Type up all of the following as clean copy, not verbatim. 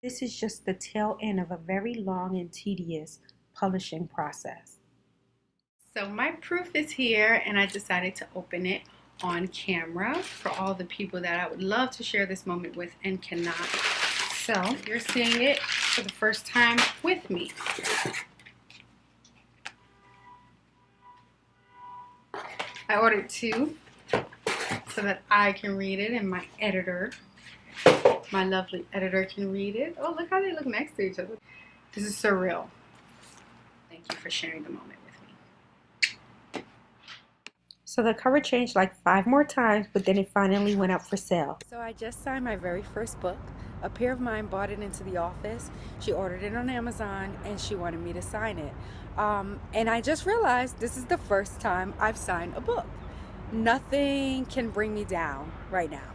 This is just the tail end of a very long and tedious publishing process. So my proof is here, and I decided to open it on camera for all the people that I would love to share this moment with and cannot. So you're seeing it for the first time with me. I ordered two so that I can read it and my editor, my lovely editor, can read it. Oh, look how they look next to each other. This is surreal. Thank you for sharing the moment with me. So the cover changed like 5 more times, but then it finally went up for sale. So I just signed my very first book. A peer of mine bought it into the office. She ordered it on Amazon and she wanted me to sign it. And I just realized this is the first time I've signed a book. Nothing can bring me down right now.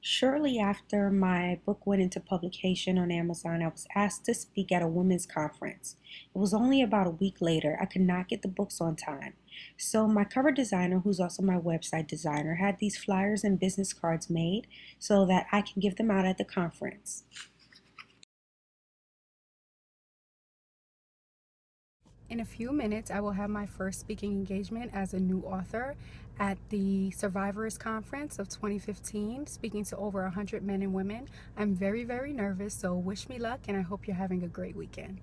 Shortly after my book went into publication on Amazon, I was asked to speak at a women's conference. It was only about a week later. I could not get the books on time. So my cover designer, who's also my website designer, had these flyers and business cards made so that I can give them out at the conference. In a few minutes, I will have my first speaking engagement as a new author at the Survivors Conference of 2015, speaking to over 100 men and women. I'm very, very nervous, so wish me luck, and I hope you're having a great weekend.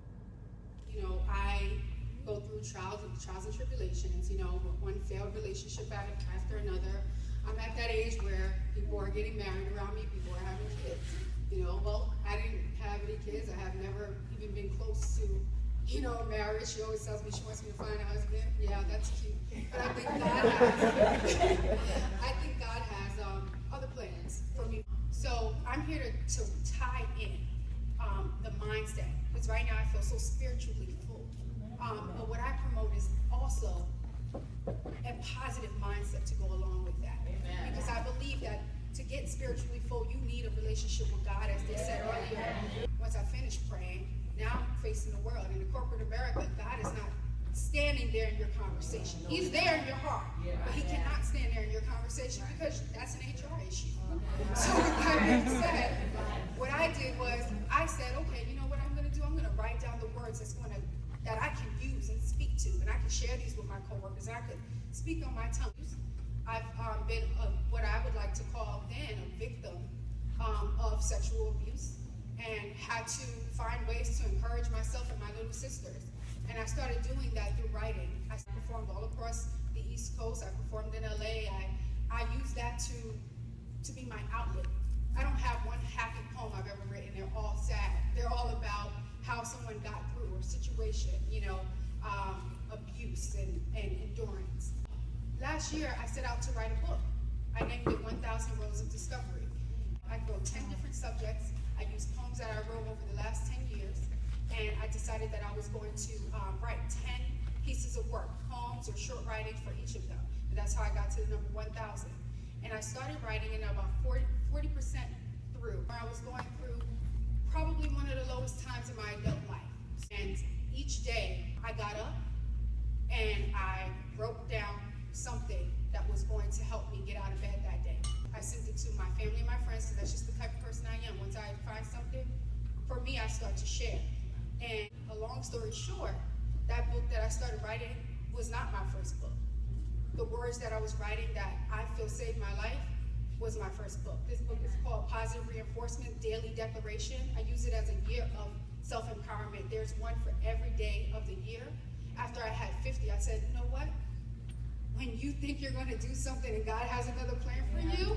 You know, I go through trials and tribulations, you know, one failed relationship after another. I'm at that age where people are getting married around me, people are having kids. You know, well, I didn't have any kids. I have never even been close to, you know, marriage. She always tells me she wants me to find a husband. Yeah, that's cute. But I think God has other plans for me. So I'm here to tie in the mindset, because right now I feel so spiritually full. But what I promote is also a positive mindset to go along with that. Amen. Because I believe that to get spiritually full, you need a relationship with God, as they said earlier. Once I finished praying, now I'm facing the world. In the corporate America, God is not standing there in your conversation. He's there in your heart, but he cannot stand there in your conversation because that's an HR issue. So with that being said, what I did was I said, okay, you know what I'm going to do? I'm going to write down the words that I can use and speak to, and I can share these with my coworkers, and I could speak on my tongue. I've been what I would like to call then a victim of sexual abuse, and had to find ways to encourage myself and my little sisters. And I started doing that through writing. I performed all across the East Coast. I performed in LA. I used that to be my outlet. I don't have one happy poem I've ever written. They're all sad. They're all about how someone got through a situation, you know, abuse and endurance. Last year, I set out to write a book. I named it 1,000 Roads of Discovery. I wrote 10 different subjects. I used poems that I wrote over the last 10 years, and I decided that I was going to write 10 pieces of work, poems or short writing for each of them. And that's how I got to the number 1,000. And I started writing in about 40% through. I was going through probably one of the lowest times in my adult life. And each day I got up and I wrote down something that was going to help me get out of bed that day. I sent it to my family and my friends, because that's just the type of person I am. Once I find something, for me, I start to share. And a long story short, that book that I started writing was not my first book. The words that I was writing that I feel saved my life was my first book. This book is called Positive Reinforcement Daily Declaration. I use it as a year of self-empowerment. There's one for every day of the year. After I had 50, I said, you know what? When you think you're going to do something and God has another plan for you,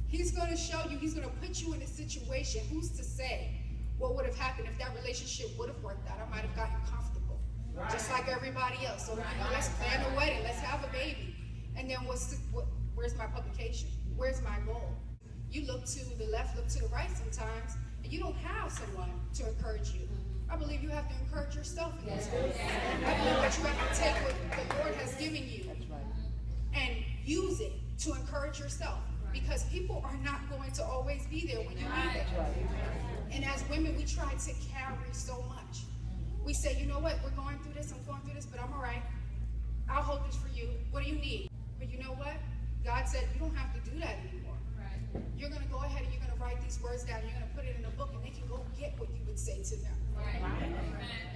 he's going to show you, he's going to put you in a situation. Who's to say what would have happened if that relationship would have worked out? I might have gotten comfortable, just like everybody else. So, you know, let's plan a wedding, let's have a baby. And then where's my publication? Where's my goal? You look to the left, look to the right sometimes, and you don't have someone to encourage you. I believe you have to encourage yourself in this world. I believe that you have to take what the Lord has given you and use it to encourage yourself, because people are not going to always be there when you need them. And as women, we try to carry so much. We say, you know what, we're going through this, I'm going through this, but I'm all right. I'll hold this for you. What do you need? But you know what? God said, you don't have to do that anymore. Right. You're going to go ahead and you're going to write these words down. You're going to put it in a book, and they can go get what you would say to them. Right.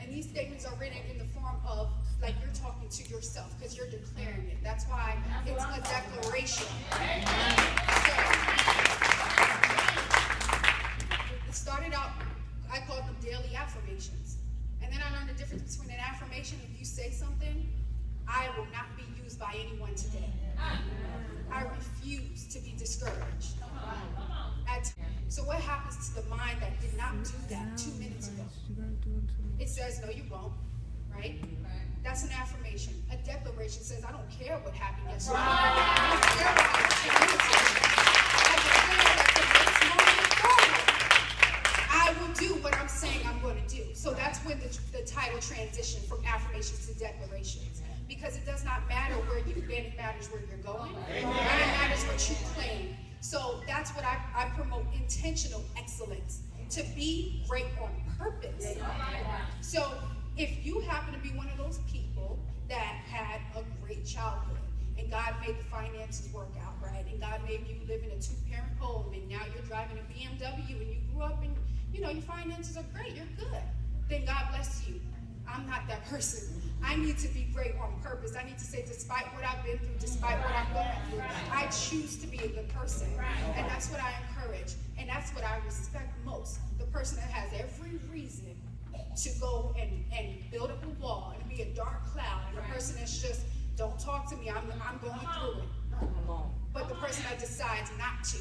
And these statements are written in the form of, like, you're talking to yourself because you're declaring it. That's why it's a declaration. So, it started out, I called them daily affirmations. And then I learned the difference between an affirmation. If you say something, I will not be used by anyone today. I refuse to be discouraged. So what happens to the mind that did not do that 2 minutes ago? It says, no, you won't, right? That's an affirmation. A declaration says, I don't care what happened yesterday. I don't care what I experienced. I declare that from this moment forward, I will do what I'm saying I'm going to do. So that's when the title transitioned from affirmations to declarations. Because it does not matter where you've been, it matters where you're going. It matters what you claim. So that's what I promote, intentional excellence. To be great on purpose. So if you happen to be one of those people that had a great childhood, and God made the finances work out, right? And God made you live in a 2-parent home, and now you're driving a BMW, and you grew up and, you know, your finances are great, you're good. Then God bless you. I'm not that person. I need to be great on purpose. I need to say, despite what I've been through, despite what I'm going through, I choose to be a good person. And that's what I encourage. And that's what I respect most. The person that has every reason to go and build up a wall and be a dark cloud. And the person that's just, don't talk to me, I'm going through it. But the person that decides not to.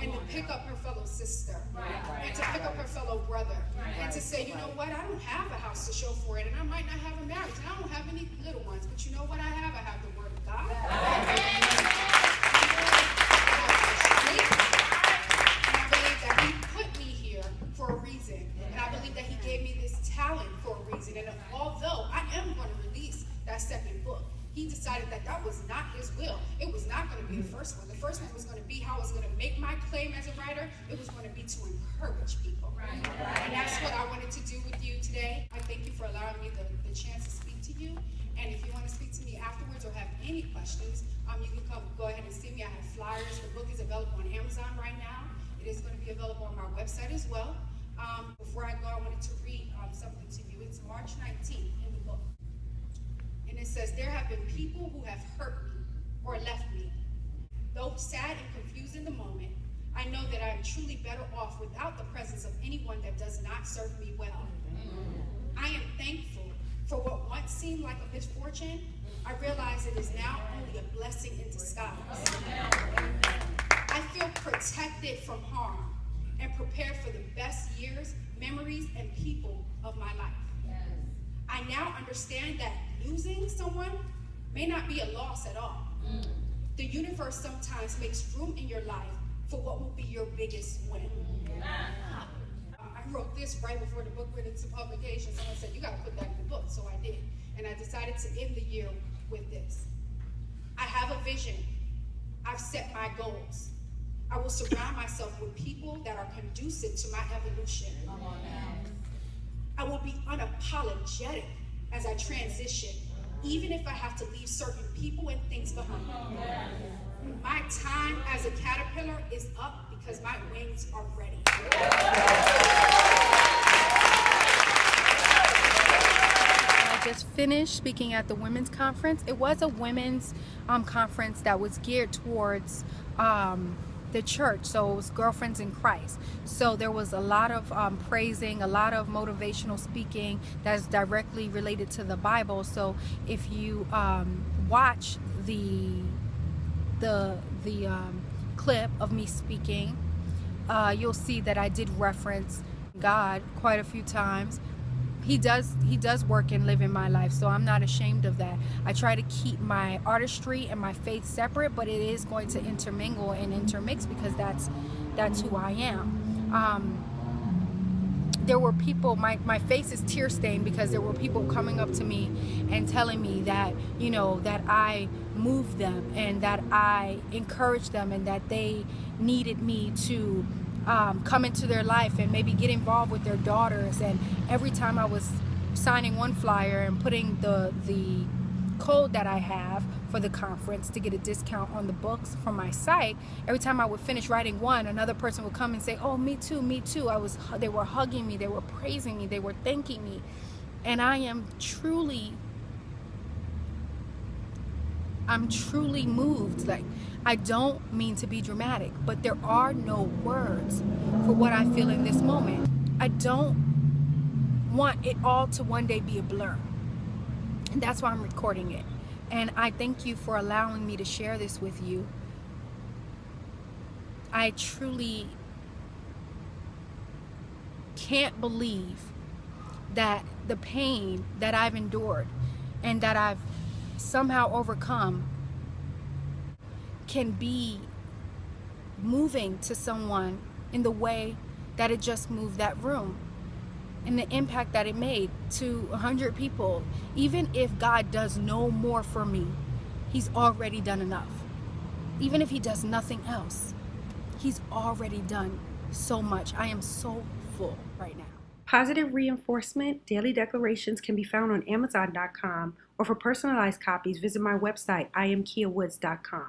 And to pick up her fellow sister, and to pick up her fellow brother, and to say, you know what, I don't have a house to show for it, and I might not have a marriage, and I don't have any little ones, but you know what I have? I have the word of God. And I believe that he put me here for a reason, and I believe that he gave me this talent for a reason, and although I am going to release that second book, he decided that that was not his will. It was not going to be the first one. The first one was going to be how I was going to make my claim as a writer. It was going to be to encourage people. Right. And that's what I wanted to do with you today. I thank you for allowing me the chance to speak to you. And if you want to speak to me afterwards or have any questions, you can go ahead and see me. I have flyers. The book is available on Amazon right now. It is going to be available on my website as well. Before I go, I wanted to read something to you. It's March 19th in the book. And it says, there have been people who have hurt me or left me. Though sad and confused in the moment, I know that I am truly better off without the presence of anyone that does not serve me well. I am thankful for what once seemed like a misfortune. I realize it is now only a blessing in disguise. I feel protected from harm and prepared for the best years, memories, and people of my life. I now understand that losing someone may not be a loss at all. The universe sometimes makes room in your life for what will be your biggest win. I wrote this right before the book went into publication. Someone said, you got to put that in the book, so I did. And I decided to end the year with this. I have a vision. I've set my goals. I will surround myself with people that are conducive to my evolution. I will be unapologetic as I transition, even if I have to leave certain people and things behind. My time as a caterpillar is up because my wings are ready. I just finished speaking at the women's conference. It was a women's conference that was geared towards the church, so it was girlfriends in Christ. So there was a lot of praising, a lot of motivational speaking that's directly related to the Bible. So if you watch the clip of me speaking, you'll see that I did reference God quite a few times. He does work and live in my life, so I'm not ashamed of that. I try to keep my artistry and my faith separate, but it is going to intermingle and intermix because that's who I am. There were people, my face is tear stained because there were people coming up to me and telling me that, you know, that I moved them and that I encouraged them and that they needed me to come into their life and maybe get involved with their daughters. And every time I was signing one flyer and putting the code that I have for the conference to get a discount on the books from my site. Every time I would finish writing one, another person would come and say, oh, me too, me too. They were hugging me, they were praising me, they were thanking me. And I'm truly moved. Like, I don't mean to be dramatic, but there are no words for what I feel in this moment. I don't want it all to one day be a blur. And that's why I'm recording it. And I thank you for allowing me to share this with you. I truly can't believe that the pain that I've endured and that I've somehow overcome can be moving to someone in the way that it just moved that room, and the impact that it made to 100 people. Even if God does no more for me, he's already done enough. Even if he does nothing else, he's already done so much. I am so full right now. Positive Reinforcement Daily Declarations can be found on Amazon.com, or for personalized copies, visit my website, IAmKiaWoods.com.